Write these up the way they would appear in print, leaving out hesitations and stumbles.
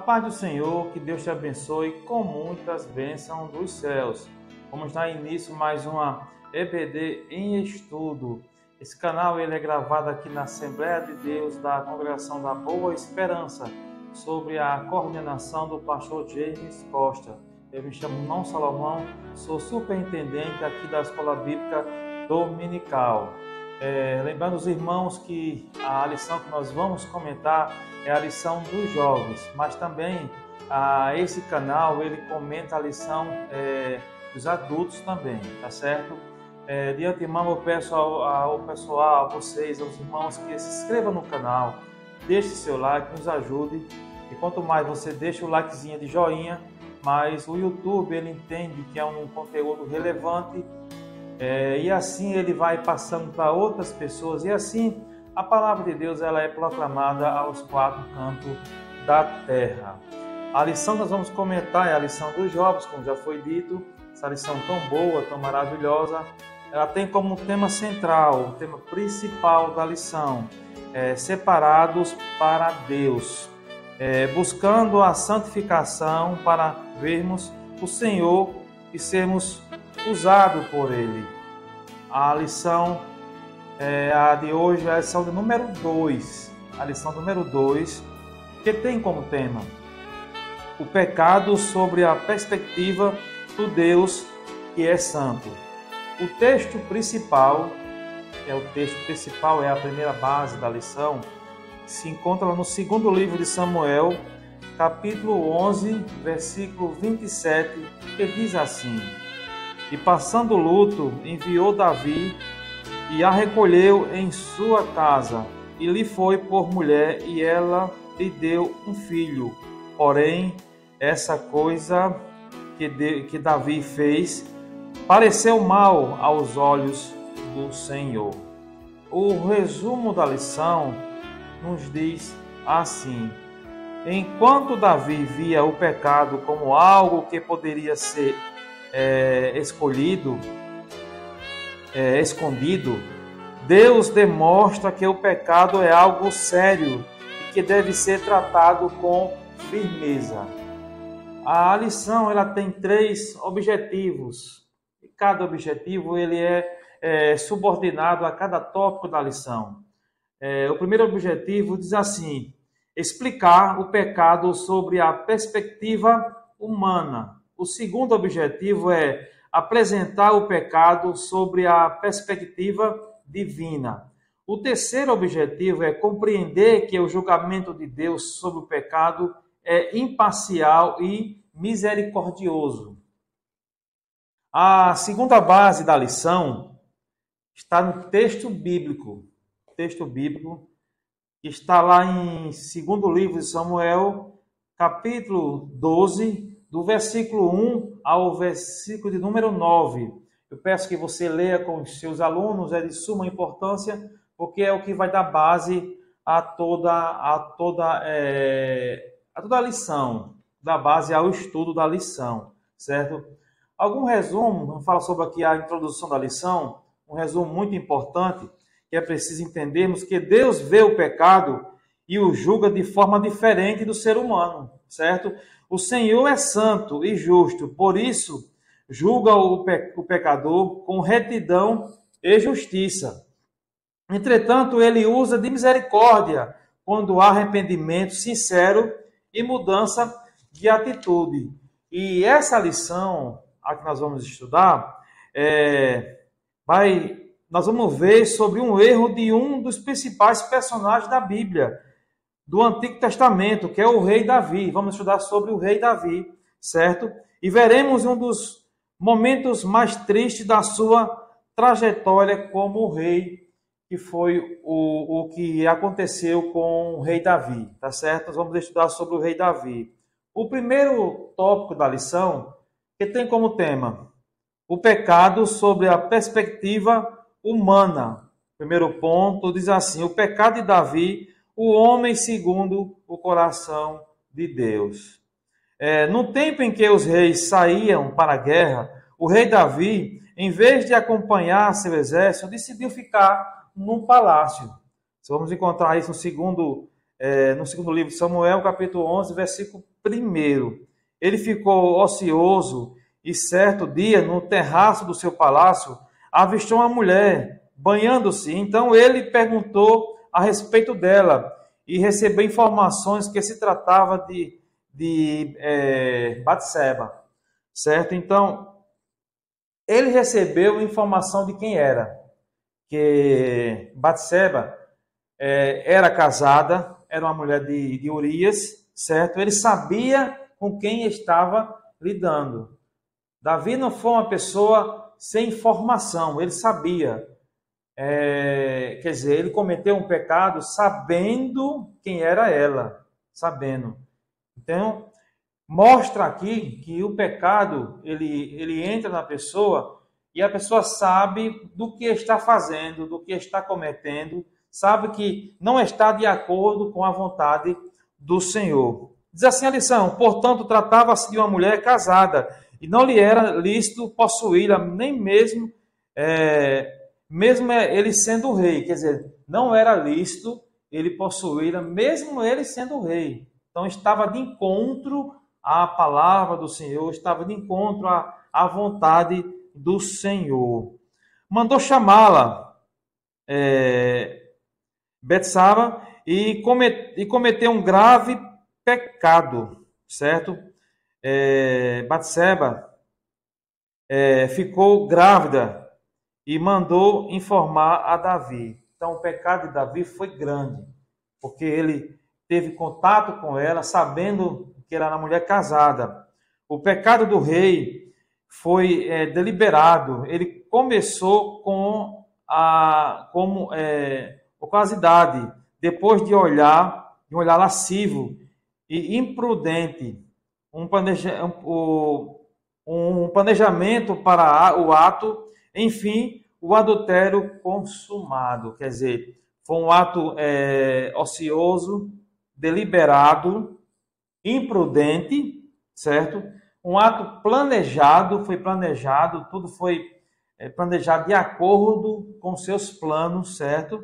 paz do Senhor, que Deus te abençoe com muitas bênçãos dos céus. Vamos dar início mais uma EBD em estudo. Esse canal ele é gravado aqui na Assembleia de Deus da Congregação da Boa Esperança, sobre a coordenação do pastor James Costa. Eu me chamo Não Salomão, sou superintendente aqui da Escola Bíblica Dominical. Lembrando os irmãos que a lição que nós vamos comentar é a lição dos jovens, mas também esse canal ele comenta a lição dos adultos também, tá certo? De antemão eu peço ao pessoal, a vocês, aos irmãos que se inscrevam no canal, deixe seu like, nos ajude, e quanto mais você deixa o likezinho de joinha, mais o YouTube ele entende que é um conteúdo relevante. E assim ele vai passando para outras pessoas, e assim a palavra de Deus ela é proclamada aos quatro cantos da terra. A lição que nós vamos comentar é a lição dos jovens, como já foi dito. Essa lição tão boa, tão maravilhosa, ela tem como tema central, o tema principal da lição, separados para Deus, buscando a santificação para vermos o Senhor e sermos usado por Ele. A lição a de hoje é a lição número 2. A lição número 2, que tem como tema o pecado sobre a perspectiva do Deus que é santo. O texto principal, é a primeira base da lição, se encontra no segundo livro de Samuel, capítulo 11, versículo 27, que diz assim: E passando o luto, enviou Davi e a recolheu em sua casa, e lhe foi por mulher, e ela lhe deu um filho. Porém, essa coisa que Davi fez pareceu mal aos olhos do Senhor. O resumo da lição nos diz assim: enquanto Davi via o pecado como algo que poderia ser escondido, Deus demonstra que o pecado é algo sério e que deve ser tratado com firmeza. A lição ela tem 3 objetivos, e cada objetivo ele é subordinado a cada tópico da lição. O primeiro objetivo diz assim: explicar o pecado sobre a perspectiva humana. O segundo objetivo é apresentar o pecado sobre a perspectiva divina. O terceiro objetivo é compreender que o julgamento de Deus sobre o pecado é imparcial e misericordioso. A segunda base da lição está no texto bíblico. O texto bíblico está lá em segundo livro de Samuel, capítulo 12, do versículo 1 ao versículo de número 9. Eu peço que você leia com os seus alunos, é de suma importância, porque é o que vai dar base a toda a lição, dar base ao estudo da lição, certo? Algum resumo, vamos falar sobre aqui a introdução da lição, um resumo muito importante, que é preciso entendermos que Deus vê o pecado e o julga de forma diferente do ser humano, certo? O Senhor é santo e justo, por isso julga o pecador com retidão e justiça. Entretanto, ele usa de misericórdia quando há arrependimento sincero e mudança de atitude. E essa lição, a que nós vamos estudar, nós vamos ver sobre um erro de um dos principais personagens da Bíblia, do Antigo Testamento, que é o rei Davi. Vamos estudar sobre o rei Davi, certo? E veremos um dos momentos mais tristes da sua trajetória como rei, que foi o que aconteceu com o rei Davi, tá certo? Nós vamos estudar sobre o rei Davi. O primeiro tópico da lição, que tem como tema o pecado sobre a perspectiva humana. Primeiro ponto diz assim: o pecado de Davi, o homem segundo o coração de Deus. No tempo em que os reis saíam para a guerra, o rei Davi, em vez de acompanhar seu exército, decidiu ficar num palácio. Vamos encontrar isso no segundo livro de Samuel, capítulo 11, versículo primeiro. Ele ficou ocioso e certo dia, no terraço do seu palácio, avistou uma mulher banhando-se. Então ele perguntou a respeito dela e recebeu informações que se tratava de Batseba, certo? Então ele recebeu informação de quem era, que Batseba era casada, era uma mulher de Urias, certo? Ele sabia com quem estava lidando. Davi não foi uma pessoa sem informação, ele sabia. Quer dizer, ele cometeu um pecado sabendo quem era ela, sabendo. Então, mostra aqui que o pecado, ele entra na pessoa e a pessoa sabe do que está fazendo, do que está cometendo, sabe que não está de acordo com a vontade do Senhor. Diz assim a lição: portanto, tratava-se de uma mulher casada, e não lhe era lícito possuí-la, nem mesmo ele sendo rei. Quer dizer, não era lícito ele possuí-la, mesmo ele sendo rei. Então, estava de encontro à palavra do Senhor, estava de encontro à vontade do Senhor. Mandou chamá-la, Betsaba, e cometeu um grave pecado, certo? Batseba ficou grávida e mandou informar a Davi. Então, o pecado de Davi foi grande, porque ele teve contato com ela, sabendo que era uma mulher casada. O pecado do rei foi deliberado. Ele começou com ociosidade, depois de um olhar lascivo e imprudente, um planejamento para o ato, enfim, o adultério consumado. Quer dizer, foi um ato ocioso, deliberado, imprudente, certo? Um ato planejado, foi planejado, tudo foi planejado de acordo com seus planos, certo?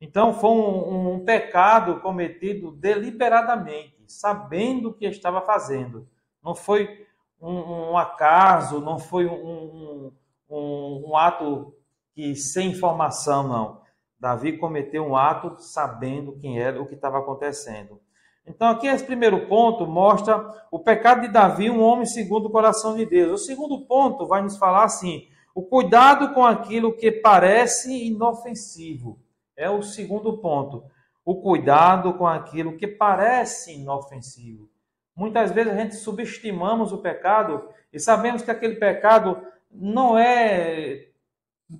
Então, foi um pecado cometido deliberadamente, sabendo o que estava fazendo. Não foi um acaso, não foi um ato que sem informação, não. Davi cometeu um ato sabendo quem era, o que estava acontecendo. Então, aqui esse primeiro ponto mostra o pecado de Davi, um homem segundo o coração de Deus. O segundo ponto vai nos falar assim: o cuidado com aquilo que parece inofensivo. É o segundo ponto. O cuidado com aquilo que parece inofensivo. Muitas vezes a gente subestimamos o pecado e sabemos que aquele pecado não é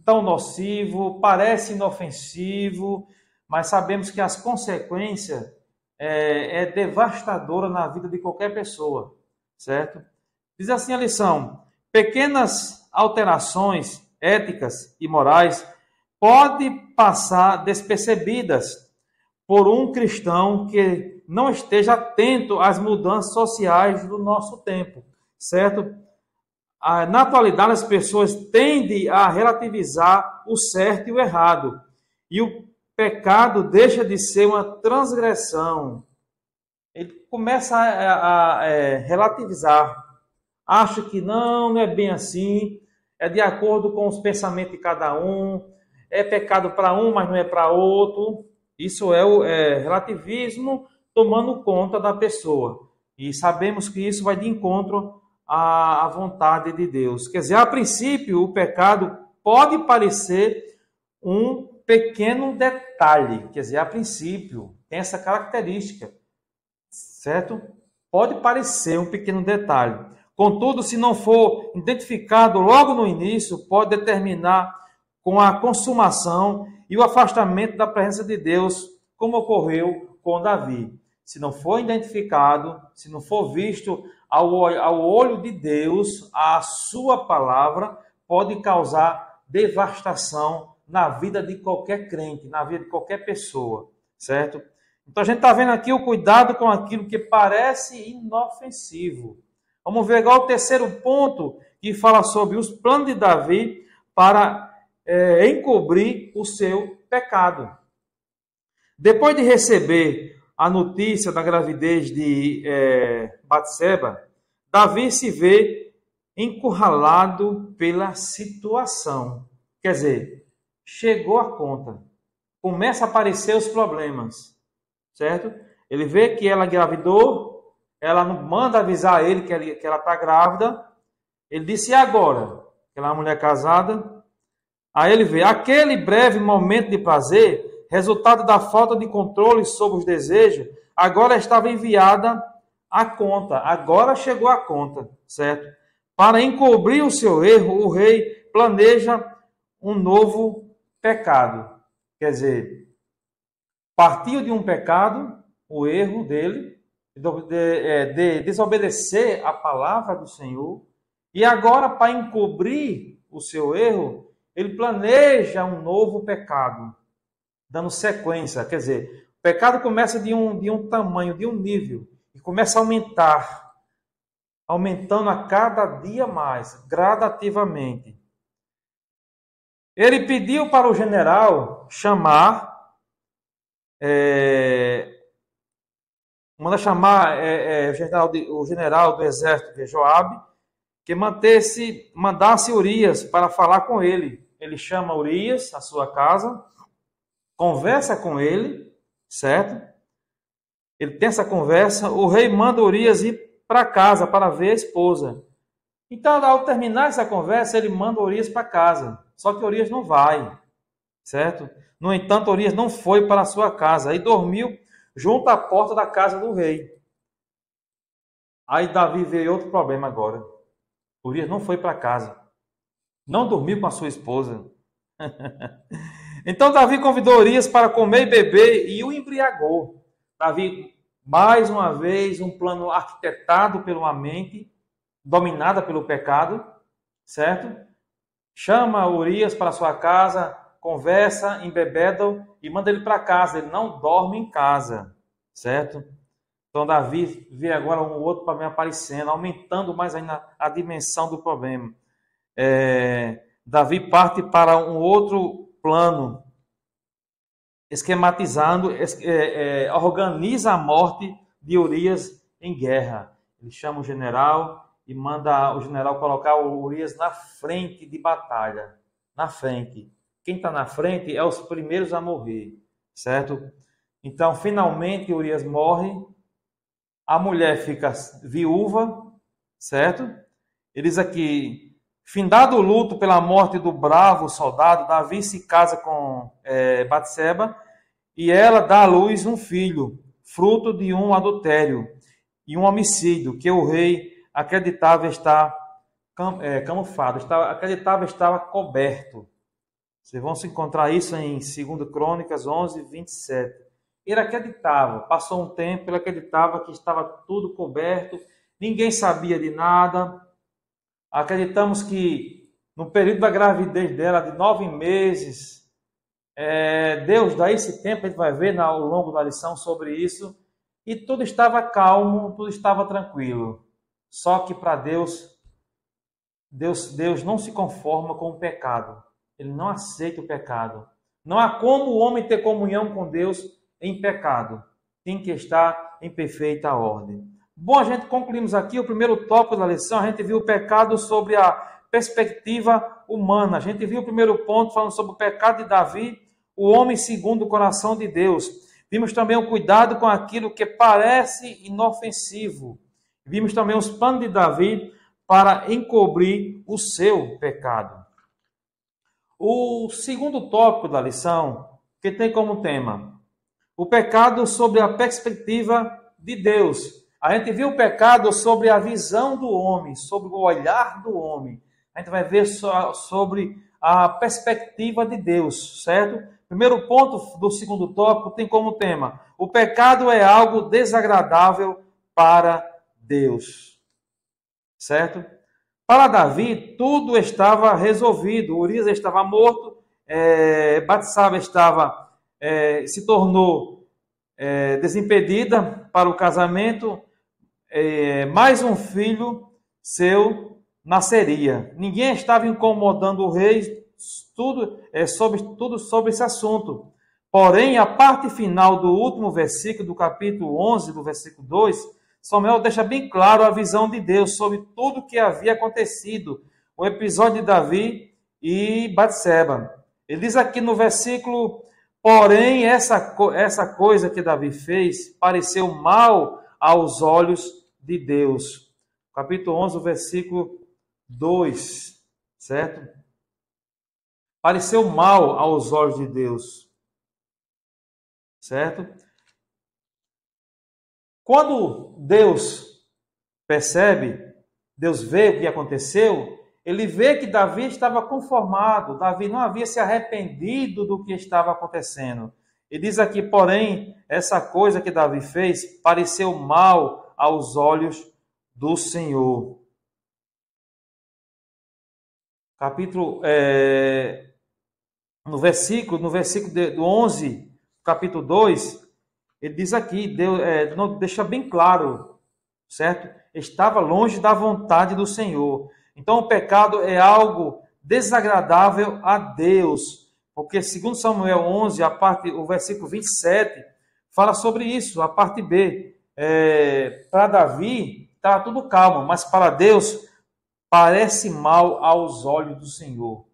tão nocivo, parece inofensivo, mas sabemos que as consequências é devastadora na vida de qualquer pessoa, certo? Diz assim a lição: pequenas alterações éticas e morais podem passar despercebidas por um cristão que não esteja atento às mudanças sociais do nosso tempo, certo? Na atualidade, as pessoas tendem a relativizar o certo e o errado, e o pecado deixa de ser uma transgressão. Ele começa a relativizar, acha que não é bem assim, é de acordo com os pensamentos de cada um, é pecado para um, mas não é para outro. Isso é o relativismo tomando conta da pessoa. E sabemos que isso vai de encontro à vontade de Deus. Quer dizer, a princípio, o pecado pode parecer um pequeno detalhe. Quer dizer, a princípio, tem essa característica, certo? Pode parecer um pequeno detalhe. Contudo, se não for identificado logo no início, pode determinar com a consumação e o afastamento da presença de Deus, como ocorreu com Davi. Se não for identificado, se não for visto ao olho de Deus, a sua palavra pode causar devastação na vida de qualquer crente, na vida de qualquer pessoa, certo? Então a gente está vendo aqui o cuidado com aquilo que parece inofensivo. Vamos ver agora o terceiro ponto, que fala sobre os planos de Davi para encobrir o seu pecado. Depois de receber a notícia da gravidez de Batseba, Davi se vê encurralado pela situação. Quer dizer, chegou a conta. Começa a aparecer os problemas, certo? Ele vê que ela engravidou, ela não manda avisar ele que ela está grávida. Ele disse, e agora? Ela é uma mulher casada. Aí ele vê, aquele breve momento de prazer, resultado da falta de controle sobre os desejos, agora estava enviada a conta. Agora chegou a conta, certo? Para encobrir o seu erro, o rei planeja um novo pecado. Quer dizer, partiu de um pecado, o erro dele, de desobedecer a palavra do Senhor, e agora, para encobrir o seu erro, ele planeja um novo pecado, dando sequência. Quer dizer, o pecado começa de um tamanho, de um nível, e começa a aumentar, aumentando a cada dia mais, gradativamente. Ele pediu para o general chamar, manda chamar o general do exército, que é Joabe, que mandasse Urias para falar com ele. Ele chama Urias à sua casa, conversa com ele, certo? Ele tem essa conversa, o rei manda Urias ir para casa para ver a esposa. Então, ao terminar essa conversa, ele manda Urias para casa. Só que Urias não vai, certo? No entanto, Urias não foi para a sua casa e dormiu junto à porta da casa do rei. Aí Davi veio outro problema agora. Urias não foi para casa. Não dormiu com a sua esposa. Então Davi convidou Urias para comer e beber e o embriagou. Davi, mais uma vez, um plano arquitetado por uma mente dominada pelo pecado, certo? Chama Urias para sua casa, conversa, embebeda e manda ele para casa. Ele não dorme em casa, certo? Então Davi vê agora um outro problema aparecendo, aumentando mais ainda a dimensão do problema. Davi parte para um outro plano, esquematizando, organiza a morte de Urias em guerra. Ele chama o general e manda o general colocar o Urias na frente de batalha. Na frente. Quem está na frente é os primeiros a morrer, certo? Então, finalmente, Urias morre. A mulher fica viúva, certo? Ele diz aqui, findado o luto pela morte do bravo soldado, Davi se casa com Batseba e ela dá à luz um filho, fruto de um adultério e um homicídio, que o rei acreditava estar camuflado, acreditava estar coberto. Vocês vão se encontrar isso em 2 Crônicas 11, 27. Ele acreditava, passou um tempo, ele acreditava que estava tudo coberto, ninguém sabia de nada. Acreditamos que no período da gravidez dela, de 9 meses, Deus dá esse tempo, a gente vai ver ao longo da lição sobre isso, e tudo estava calmo, tudo estava tranquilo. Só que para Deus não se conforma com o pecado. Ele não aceita o pecado. Não há como o homem ter comunhão com Deus em pecado. Tem que estar em perfeita ordem. Bom, a gente concluímos aqui o primeiro tópico da lição. A gente viu o pecado sobre a perspectiva humana. A gente viu o primeiro ponto falando sobre o pecado de Davi, o homem segundo o coração de Deus. Vimos também o cuidado com aquilo que parece inofensivo. Vimos também os planos de Davi para encobrir o seu pecado. O segundo tópico da lição, que tem como tema o pecado sobre a perspectiva de Deus. A gente viu o pecado sobre a visão do homem, sobre o olhar do homem. A gente vai ver sobre a perspectiva de Deus, certo? Primeiro ponto do segundo tópico tem como tema: o pecado é algo desagradável para Deus, certo? Para Davi, tudo estava resolvido. Urias estava morto, Batseba se tornou desimpedida para o casamento, mais um filho seu nasceria. Ninguém estava incomodando o rei, tudo sobre esse assunto. Porém, a parte final do último versículo, do capítulo 11, do versículo 2, Samuel deixa bem claro a visão de Deus sobre tudo o que havia acontecido, o episódio de Davi e Batseba. Ele diz aqui no versículo: porém, essa coisa que Davi fez pareceu mal aos olhos de Deus. Capítulo 11, versículo 2, certo? Pareceu mal aos olhos de Deus, certo? Quando Deus percebe, Deus vê o que aconteceu, ele vê que Davi estava conformado, Davi não havia se arrependido do que estava acontecendo. E diz aqui, porém, essa coisa que Davi fez pareceu mal aos olhos do Senhor. No versículo do 11, capítulo 2, ele diz aqui, Deus, deixa bem claro, certo? Estava longe da vontade do Senhor. Então, o pecado é algo desagradável a Deus, porque segundo Samuel 11, o versículo 27, fala sobre isso, a parte B. Para Davi, está tudo calmo, mas para Deus, parece mal aos olhos do Senhor.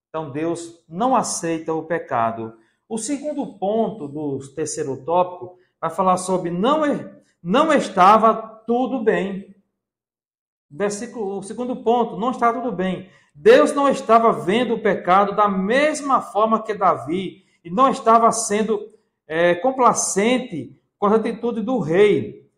Então, Deus não aceita o pecado. O segundo ponto do terceiro tópico vai falar sobre não estava tudo bem. O segundo ponto, não está tudo bem. Deus não estava vendo o pecado da mesma forma que Davi e não estava sendo complacente com a atitude do rei.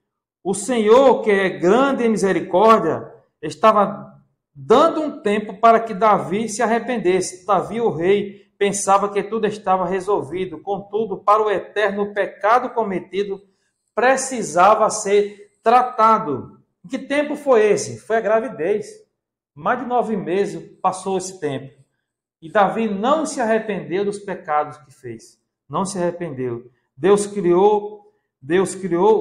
O Senhor, que é grande em misericórdia, estava dando um tempo para que Davi se arrependesse. Davi, o rei, pensava que tudo estava resolvido. Contudo, para o Eterno, o pecado cometido precisava ser tratado. Em que tempo foi esse? Foi a gravidez. Mais de 9 meses passou esse tempo. E Davi não se arrependeu dos pecados que fez. Não se arrependeu. Deus criou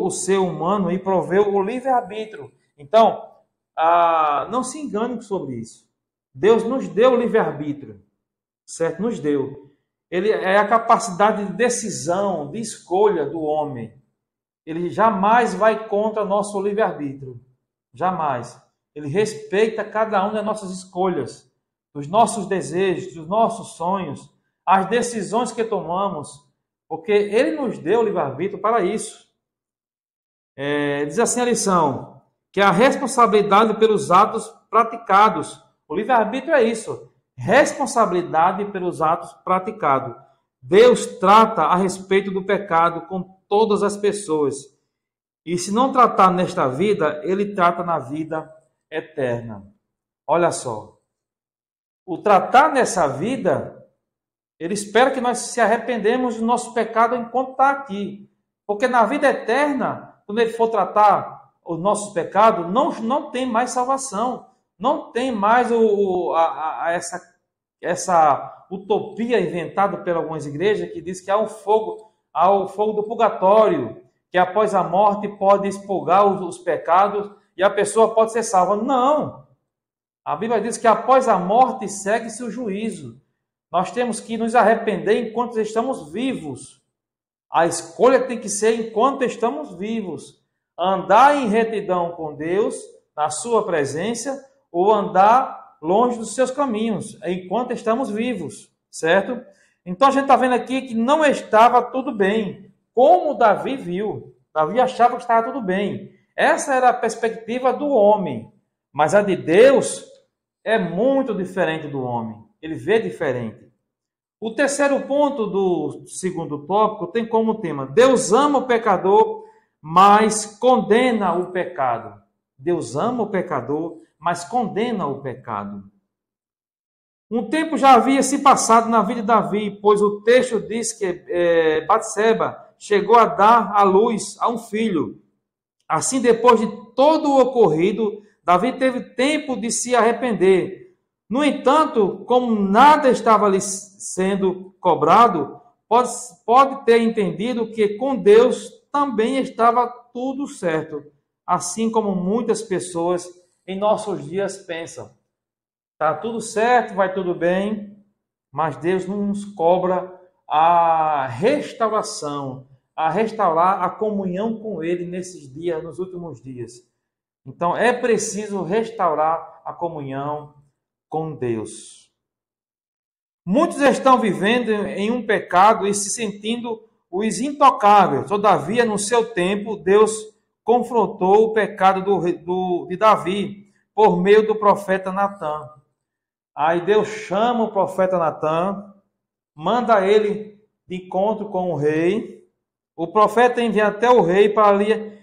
o ser humano e proveu o livre-arbítrio. Então, não se engane sobre isso. Deus nos deu o livre-arbítrio. Certo? Nos deu. Ele é a capacidade de decisão, de escolha do homem. Ele jamais vai contra nosso livre-arbítrio. Jamais. Ele respeita cada uma das nossas escolhas, dos nossos desejos, dos nossos sonhos, as decisões que tomamos, porque Ele nos deu o livre-arbítrio para isso. Diz assim a lição, que a responsabilidade pelos atos praticados. O livre-arbítrio é isso, responsabilidade pelos atos praticados. Deus trata a respeito do pecado com todas as pessoas. E se não tratar nesta vida, Ele trata na vida eterna. Olha só. O tratar nessa vida, Ele espera que nós se arrependemos do nosso pecado enquanto está aqui. Porque na vida eterna, quando Ele for tratar os nossos pecados, não tem mais salvação. Não tem mais essa utopia inventada por algumas igrejas que diz que há o fogo do purgatório, que após a morte pode expurgar os pecados e a pessoa pode ser salva. Não! A Bíblia diz que após a morte segue-se o juízo. Nós temos que nos arrepender enquanto estamos vivos. A escolha tem que ser enquanto estamos vivos. Andar em retidão com Deus, na sua presença, ou andar longe dos seus caminhos, enquanto estamos vivos, certo? Então a gente está vendo aqui que não estava tudo bem, como Davi viu. Davi achava que estava tudo bem. Essa era a perspectiva do homem, mas a de Deus é muito diferente do homem. Ele vê diferente. O terceiro ponto do segundo tópico tem como tema: Deus ama o pecador, mas condena o pecado. Deus ama o pecador, mas condena o pecado. Um tempo já havia se passado na vida de Davi, pois o texto diz que Batseba chegou a dar à luz a um filho. Assim, depois de todo o ocorrido, Davi teve tempo de se arrepender. No entanto, como nada estava lhe sendo cobrado, pode ter entendido que com Deus também estava tudo certo, assim como muitas pessoas em nossos dias pensam. Está tudo certo, vai tudo bem, mas Deus não nos cobra a restauração, a restaurar a comunhão com Ele nesses dias, nos últimos dias. Então, é preciso restaurar a comunhão com Deus. Muitos estão vivendo em um pecado e se sentindo os intocáveis. Todavia, no seu tempo, Deus confrontou o pecado de Davi por meio do profeta Natã. Aí Deus chama o profeta Natã, manda ele de encontro com o rei. O profeta envia até o rei para ali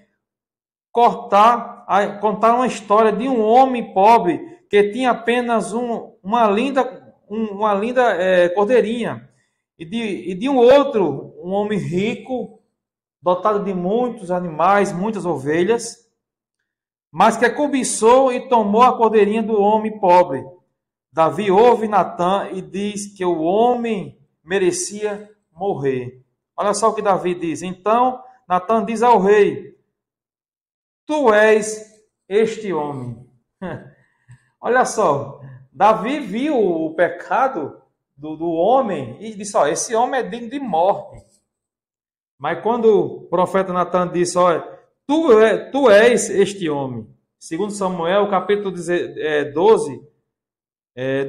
contar uma história de um homem pobre que tinha apenas uma linda cordeirinha, e de um outro, um homem rico, dotado de muitos animais, muitas ovelhas, mas que cobiçou e tomou a cordeirinha do homem pobre. Davi ouve Natã e diz que o homem merecia morrer. Olha só o que Davi diz. Então, Natã diz ao rei: tu és este homem. Olha só, Davi viu o pecado do homem e disse: ó, esse homem é digno de morte. Mas quando o profeta Natã disse: olha, tu és este homem. Segundo Samuel, capítulo 12,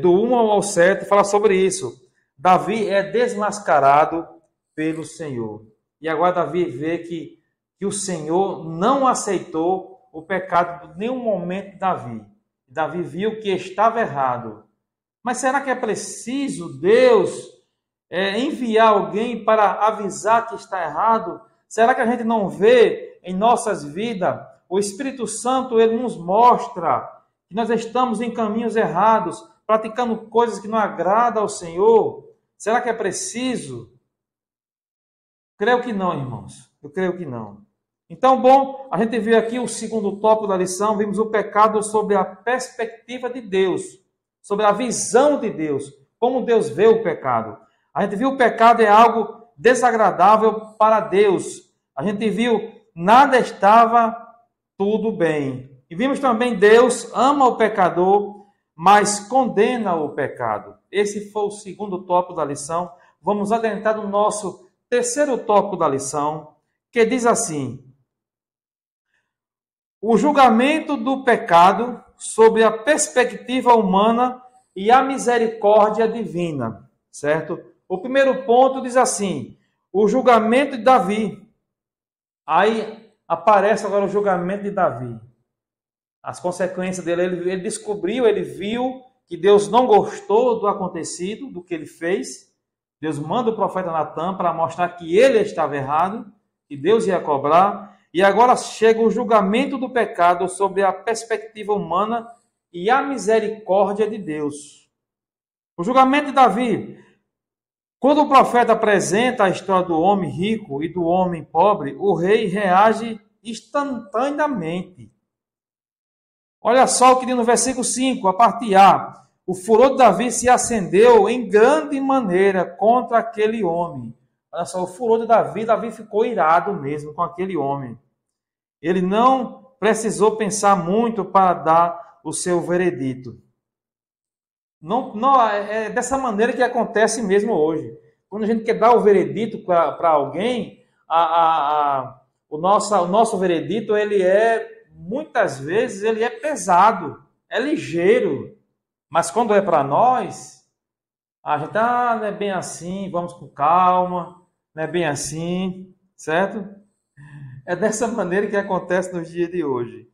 do 1 ao 7, fala sobre isso. Davi é desmascarado pelo Senhor. E agora Davi vê que o Senhor não aceitou o pecado de nenhum momento de Davi. Davi viu que estava errado. Mas será que é preciso Deus enviar alguém para avisar que está errado? Será que a gente não vê em nossas vidas? O Espírito Santo, ele nos mostra que nós estamos em caminhos errados, praticando coisas que não agradam ao Senhor. Será que é preciso? Creio que não, irmãos. Eu creio que não. Então, bom, a gente viu aqui o segundo tópico da lição, vimos o pecado sobre a perspectiva de Deus, sobre a visão de Deus, como Deus vê o pecado. A gente viu o pecado é algo desagradável para Deus. A gente viu nada estava tudo bem. E vimos também Deus ama o pecador, mas condena o pecado. Esse foi o segundo tópico da lição. Vamos adentrar no nosso terceiro tópico da lição, que diz assim: o julgamento do pecado sobre a perspectiva humana e a misericórdia divina, certo? O primeiro ponto diz assim: o julgamento de Davi. Aí aparece agora o julgamento de Davi. As consequências dele, ele descobriu, ele viu que Deus não gostou do acontecido, do que ele fez. Deus manda o profeta Natã para mostrar que ele estava errado, que Deus ia cobrar. E agora chega o julgamento do pecado sobre a perspectiva humana e a misericórdia de Deus. O julgamento de Davi. Quando o profeta apresenta a história do homem rico e do homem pobre, o rei reage instantaneamente. Olha só o que diz no versículo 5, a parte A. O furor de Davi se acendeu em grande maneira contra aquele homem. Olha só, o furor de Davi, Davi ficou irado mesmo com aquele homem. Ele não precisou pensar muito para dar o seu veredito. Não, é dessa maneira que acontece mesmo hoje. Quando a gente quer dar o veredito para alguém, o nosso veredito, ele muitas vezes, ele é pesado, é ligeiro. Mas quando é para nós, a gente, não é bem assim, vamos com calma, não é bem assim, certo? É dessa maneira que acontece nos dias de hoje.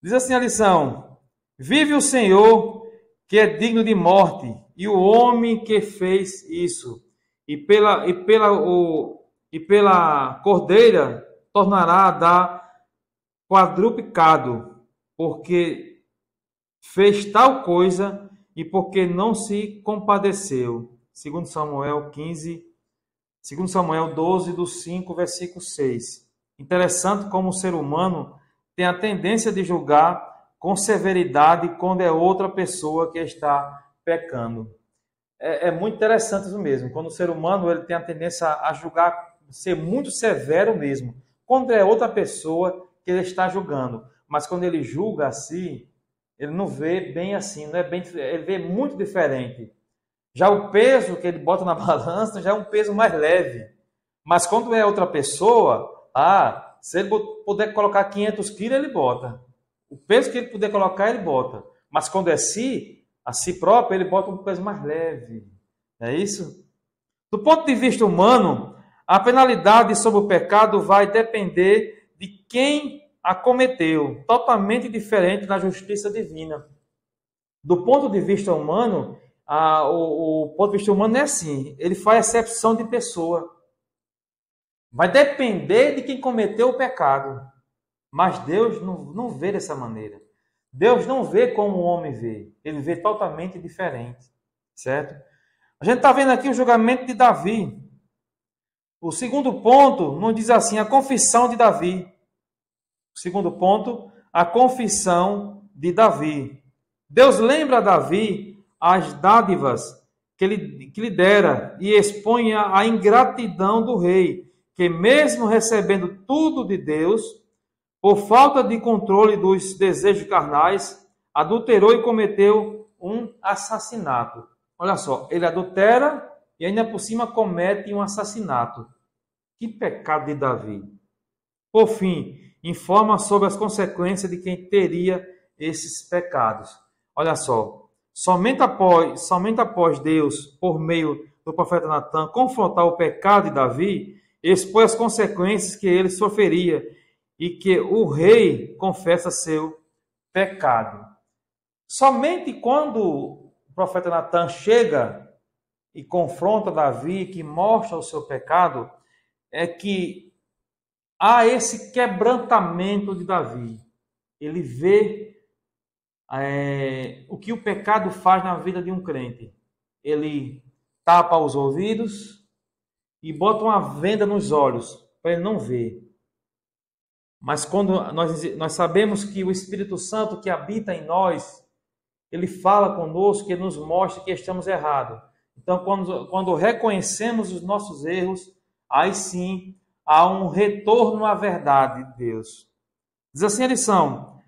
Diz assim a lição: vive o Senhor, que é digno de morte, e o homem que fez isso, e pela cordeira tornará a dar quadruplicado, porque fez tal coisa e porque não se compadeceu. Segundo Samuel 12, do 5, versículo 6. Interessante como o ser humano tem a tendência de julgar com severidade quando é outra pessoa que está pecando. É muito interessante isso mesmo. Quando o ser humano ele tem a tendência a julgar, ser muito severo mesmo, quando é outra pessoa que ele está julgando. Mas quando ele julga assim, ele não vê bem assim, não é bem, ele vê muito diferente. Já o peso que ele bota na balança já é um peso mais leve. Mas quando é outra pessoa, se ele puder colocar 500 quilos, ele bota. O peso que ele puder colocar, ele bota. Mas quando é a si próprio, ele bota um peso mais leve. É isso? Do ponto de vista humano, a penalidade sobre o pecado vai depender de quem a cometeu, totalmente diferente da justiça divina. Do ponto de vista humano, o ponto de vista humano é assim, ele faz acepção de pessoa. Vai depender de quem cometeu o pecado. Mas Deus não vê dessa maneira. Deus não vê como o homem vê. Ele vê totalmente diferente. Certo? A gente está vendo aqui o julgamento de Davi. O segundo ponto nos diz assim, a confissão de Davi. O segundo ponto, a confissão de Davi. Deus lembra a Davi as dádivas que lhe dera e expõe a ingratidão do rei, que mesmo recebendo tudo de Deus, por falta de controle dos desejos carnais, adulterou e cometeu um assassinato. Olha só, ele adultera e ainda por cima comete um assassinato. Que pecado de Davi. Por fim, informa sobre as consequências de quem teria esses pecados. Olha só, somente após Deus, por meio do profeta Natan, confrontar o pecado de Davi, expõe as consequências que ele sofreria e que o rei confessa seu pecado. Somente quando o profeta Natan chega e confronta Davi, que mostra o seu pecado, é que há esse quebrantamento de Davi. Ele vê o que o pecado faz na vida de um crente. Ele tapa os ouvidos e bota uma venda nos olhos para ele não ver. Mas quando nós sabemos que o Espírito Santo que habita em nós, ele fala conosco, ele nos mostra que estamos errados. Então, quando reconhecemos os nossos erros, aí sim há um retorno à verdade de Deus. Diz assim a lição: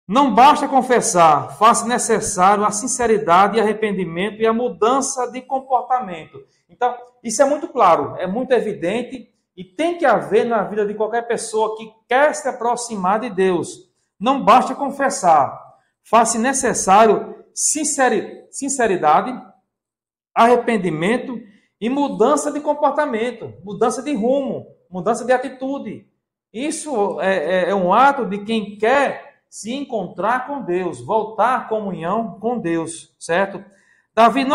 não basta confessar, faz necessário a sinceridade e arrependimento e a mudança de comportamento. Então, isso é muito claro, é muito evidente e tem que haver na vida de qualquer pessoa que quer se aproximar de Deus. Não basta confessar, faz necessário sinceridade, arrependimento e mudança de comportamento, mudança de rumo, mudança de atitude. Isso é um ato de quem quer se encontrar com Deus, voltar à comunhão com Deus, certo? Davi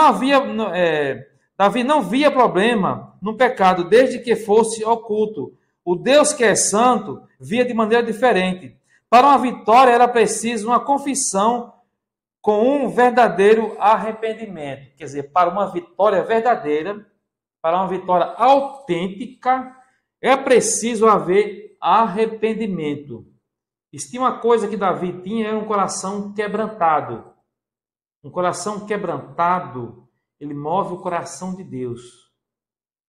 não via problema no pecado desde que fosse oculto. O Deus que é santo via de maneira diferente. Para uma vitória era preciso uma confissão com um verdadeiro arrependimento. Quer dizer, para uma vitória verdadeira, para uma vitória autêntica, é preciso haver arrependimento. E se tinha uma coisa que Davi tinha, era um coração quebrantado. Um coração quebrantado, ele move o coração de Deus.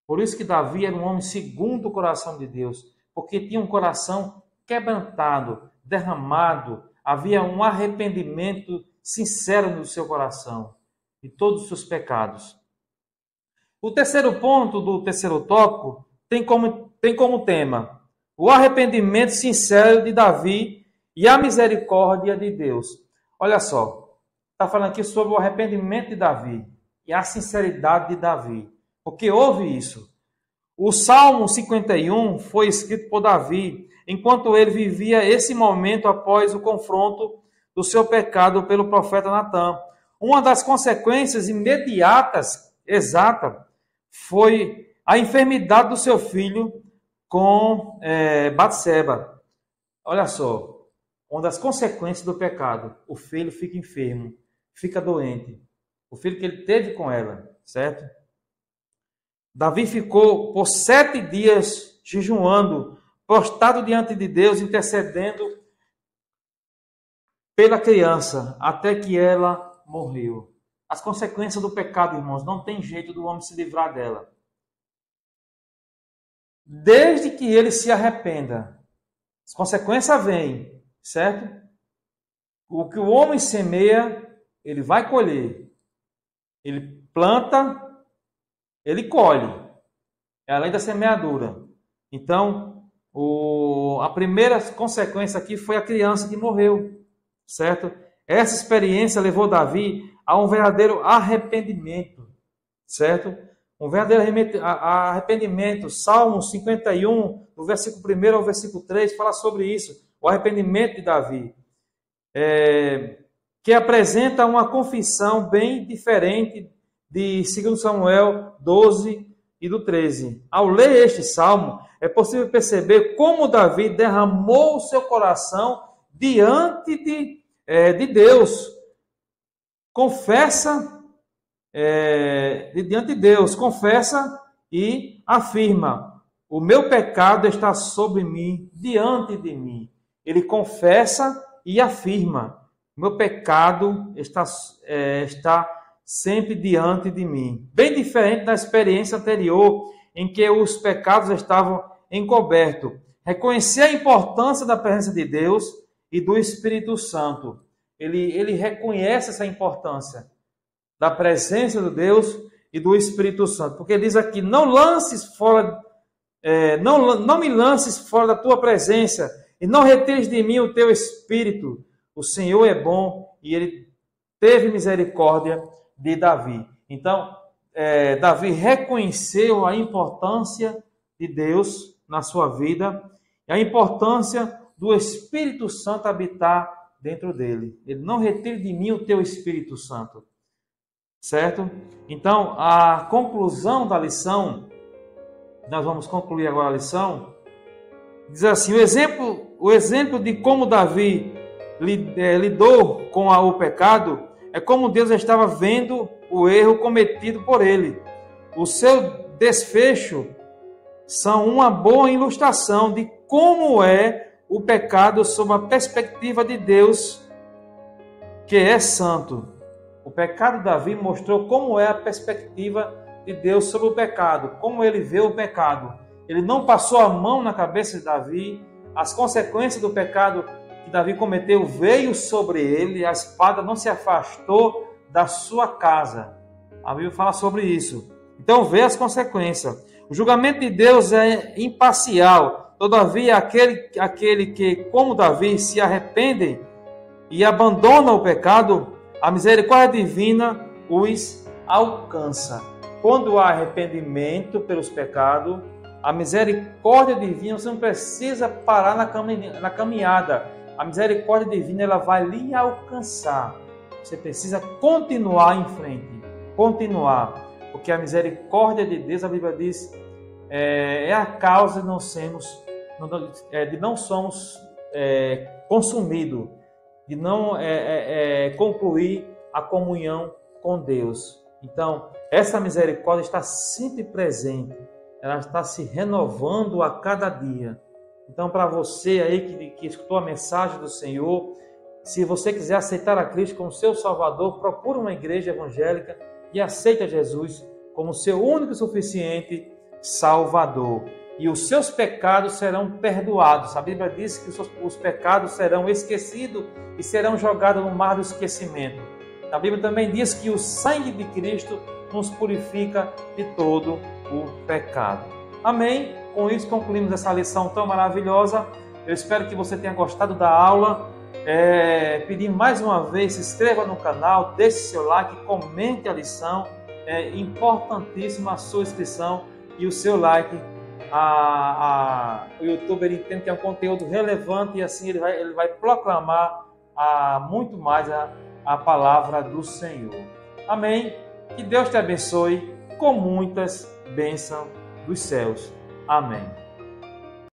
Por isso que Davi era um homem segundo o coração de Deus, porque tinha um coração quebrantado, derramado, havia um arrependimento sincero no seu coração de todos os seus pecados. O terceiro ponto do terceiro tópico tem como tema o arrependimento sincero de Davi e a misericórdia de Deus. Olha só, está falando aqui sobre o arrependimento de Davi e a sinceridade de Davi, porque houve isso. O Salmo 51 foi escrito por Davi enquanto ele vivia esse momento após o confronto do seu pecado pelo profeta Natan. Uma das consequências imediatas, exata, foi a enfermidade do seu filho com Batseba. Olha só, uma das consequências do pecado, o filho fica enfermo, fica doente. O filho que ele teve com ela, certo? Davi ficou por 7 dias jejuando, prostrado diante de Deus, intercedendo pela criança, até que ela morreu. As consequências do pecado, irmãos, não tem jeito do homem se livrar dela. Desde que ele se arrependa, as consequências vêm, certo? O que o homem semeia, ele vai colher. Ele planta, ele colhe, é além da semeadura. Então, a primeira consequência aqui foi a criança que morreu, certo? Essa experiência levou Davi a um verdadeiro arrependimento, certo? Um verdadeiro arrependimento. Salmo 51, do versículo 1 ao versículo 3, fala sobre isso, o arrependimento de Davi, que apresenta uma confissão bem diferente de 2 Samuel 12 e do 13. Ao ler este salmo, é possível perceber como Davi derramou o seu coração diante de Deus. Confessa diante de Deus, confessa e afirma: o meu pecado está sobre mim, diante de mim. Ele confessa e afirma: o meu pecado está sempre diante de mim. Bem diferente da experiência anterior, em que os pecados estavam encobertos. Reconhecer a importância da presença de Deus e do Espírito Santo. Ele reconhece essa importância da presença de Deus e do Espírito Santo. Porque ele diz aqui: não me lances fora da tua presença e não retires de mim o teu Espírito. O Senhor é bom e ele teve misericórdia de Davi. Então, Davi reconheceu a importância de Deus na sua vida e a importância do Espírito Santo habitar dentro dele. Ele: não retire de mim o teu Espírito Santo. Certo? Então, a conclusão da lição, nós vamos concluir agora a lição, diz assim: o exemplo de como Davi lidou com o pecado é como Deus estava vendo o erro cometido por ele. O seu desfecho são uma boa ilustração de como é o pecado sob a perspectiva de Deus, que é santo. O pecado de Davi mostrou como é a perspectiva de Deus sobre o pecado, como ele vê o pecado. Ele não passou a mão na cabeça de Davi, as consequências do pecado que Davi cometeu veio sobre ele, a espada não se afastou da sua casa. A Bíblia fala sobre isso. Então vê as consequências. O julgamento de Deus é imparcial. Todavia, aquele que, como Davi, se arrependem e abandona o pecado, a misericórdia divina os alcança. Quando há arrependimento pelos pecados, a misericórdia divina, você não precisa parar na caminhada. A misericórdia divina, ela vai lhe alcançar. Você precisa continuar em frente. Continuar. Porque a misericórdia de Deus, a Bíblia diz, é a causa de não sermos consumidos, de não concluir a comunhão com Deus. Então, essa misericórdia está sempre presente, ela está se renovando a cada dia. Então, para você aí que escutou a mensagem do Senhor, se você quiser aceitar a Cristo como seu Salvador, procure uma igreja evangélica e aceita Jesus como seu único e suficiente Salvador. E os seus pecados serão perdoados. A Bíblia diz que os pecados serão esquecidos e serão jogados no mar do esquecimento. A Bíblia também diz que o sangue de Cristo nos purifica de todo o pecado. Amém? Com isso concluímos essa lição tão maravilhosa. Eu espero que você tenha gostado da aula. Pedir mais uma vez, se inscreva no canal, deixe seu like, comente a lição. É importantíssima a sua inscrição e o seu like. O YouTube ele entende que é um conteúdo relevante e assim ele vai proclamar muito mais a palavra do Senhor. Amém? Que Deus te abençoe com muitas bênçãos dos céus. Amém.